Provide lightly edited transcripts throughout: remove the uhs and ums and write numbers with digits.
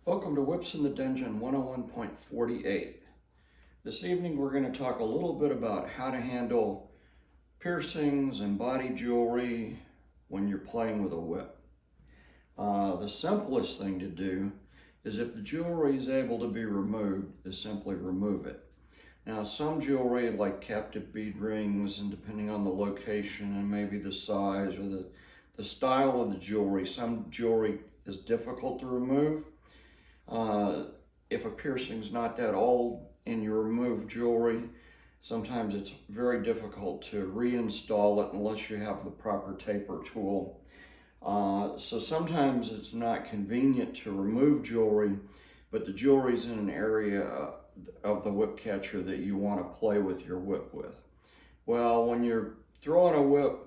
Welcome to Whips in the Dungeon 101.48. This evening we're going to talk a little bit about how to handle piercings and body jewelry when you're playing with a whip. The simplest thing to do is, if the jewelry is able to be removed, is simply remove it. Now, some jewelry like captive bead rings, and depending on the location and maybe the size or the style of the jewelry, some jewelry is difficult to remove. If a piercing's not that old and you remove jewelry, sometimes it's very difficult to reinstall it unless you have the proper taper tool. So sometimes it's not convenient to remove jewelry, but the jewelry's in an area of the whip catcher that you want to play with your whip with. Well, when you're throwing a whip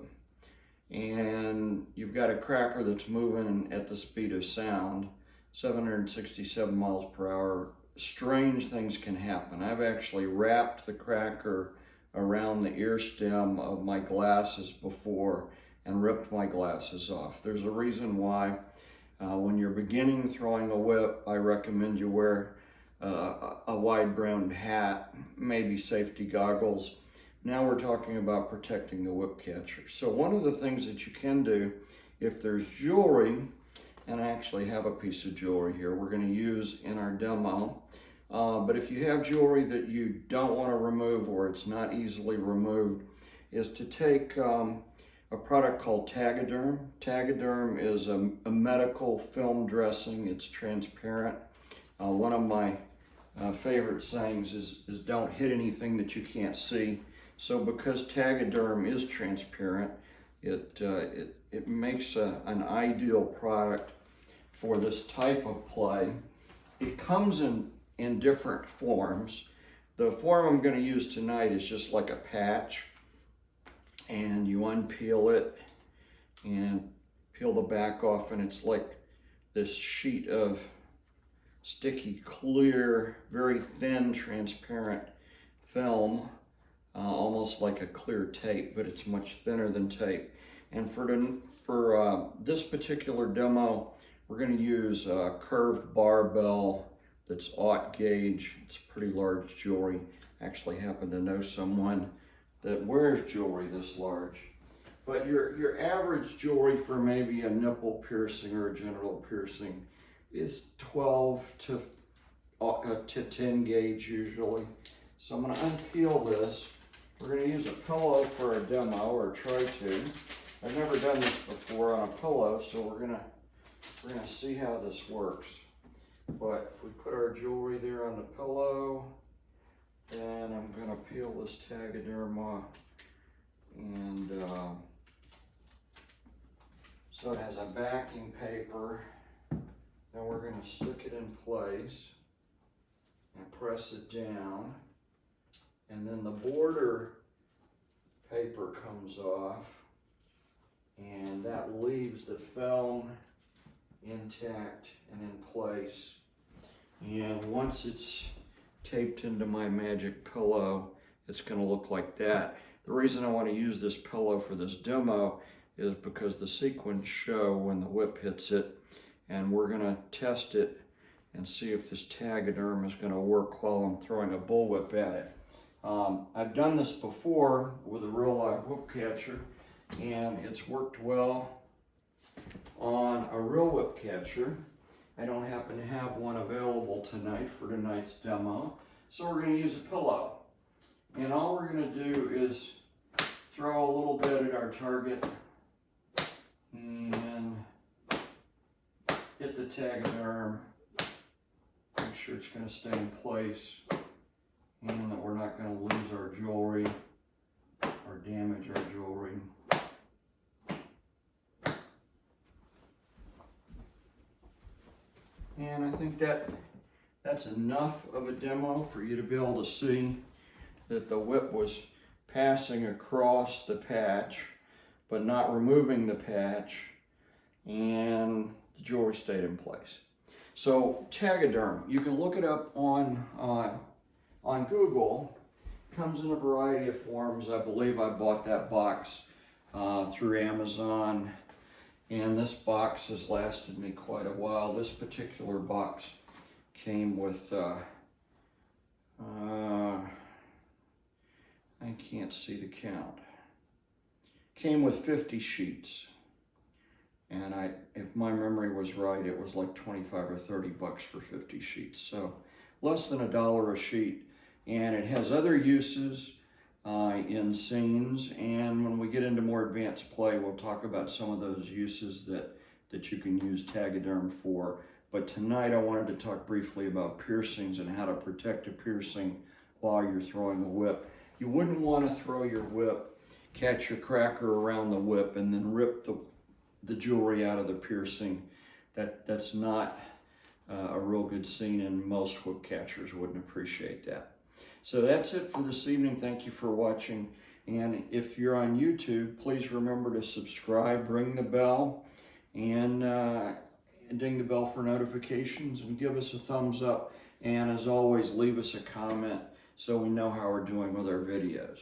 and you've got a cracker that's moving at the speed of sound, 767 miles per hour, strange things can happen. I've actually wrapped the cracker around the ear stem of my glasses before and ripped my glasses off. There's a reason why when you're beginning throwing a whip, I recommend you wear a wide-brimmed hat, maybe safety goggles. Now we're talking about protecting the whip catcher. So one of the things that you can do, if there's jewelry, and I actually have a piece of jewelry here we're going to use in our demo, but if you have jewelry that you don't want to remove or it's not easily removed, is to take a product called Tagaderm. Tagaderm is a medical film dressing. It's transparent. One of my favorite sayings is don't hit anything that you can't see. So because Tagaderm is transparent, it makes an ideal product for this type of play. It comes in different forms. The form I'm going to use tonight is just like a patch, and you unpeel it and peel the back off, and it's like this sheet of sticky, clear, very thin, transparent film, almost like a clear tape, but it's much thinner than tape. And for this particular demo, we're going to use a curved barbell that's aught gauge. It's pretty large jewelry. I actually happen to know someone that wears jewelry this large. But your average jewelry for maybe a nipple piercing or a genital piercing is 12 to 10 gauge usually. So I'm going to unpeel this. We're going to use a pillow for a demo, or try to. I've never done this before on a pillow, so we're gonna see how this works. But if we put our jewelry there on the pillow, then I'm gonna peel this Tagaderm off, and so it has a backing paper. Then we're gonna stick it in place and press it down, and then the border paper comes off, and that leaves the film intact and in place. And once it's taped into my magic pillow, it's going to look like that. The reason I want to use this pillow for this demo is because the sequins show when the whip hits it, and we're going to test it and see if this Tagaderm is going to work while I'm throwing a bullwhip at it. I've done this before with a real live whip catcher, and it's worked well on a real whip catcher. I don't happen to have one available tonight for tonight's demo, so we're going to use a pillow. And all we're going to do is throw a little bit at our target and hit the Tagaderm. Make sure it's going to stay in place, and that we're not going to lose our jewelry or damage our jewelry. And I think that's enough of a demo for you to be able to see that the whip was passing across the patch, but not removing the patch, and the jewelry stayed in place. So Tagaderm, you can look it up on Google. It comes in a variety of forms. I believe I bought that box through Amazon, and this box has lasted me quite a while. This particular box came with, I can't see the count. Came with 50 sheets. And if my memory was right, it was like 25 or 30 bucks for 50 sheets. So less than $1 a sheet. And it has other uses in scenes. And when we get into more advanced play, we'll talk about some of those uses that you can use Tegaderm for. But tonight I wanted to talk briefly about piercings and how to protect a piercing while you're throwing a whip. You wouldn't want to throw your whip, catch your cracker around the whip, and then rip the jewelry out of the piercing. That's not a real good scene, and most whip catchers wouldn't appreciate that. So that's it for this evening. Thank you for watching. And if you're on YouTube, please remember to subscribe, ring the bell, and ding the bell for notifications, and give us a thumbs up. And as always, leave us a comment so we know how we're doing with our videos.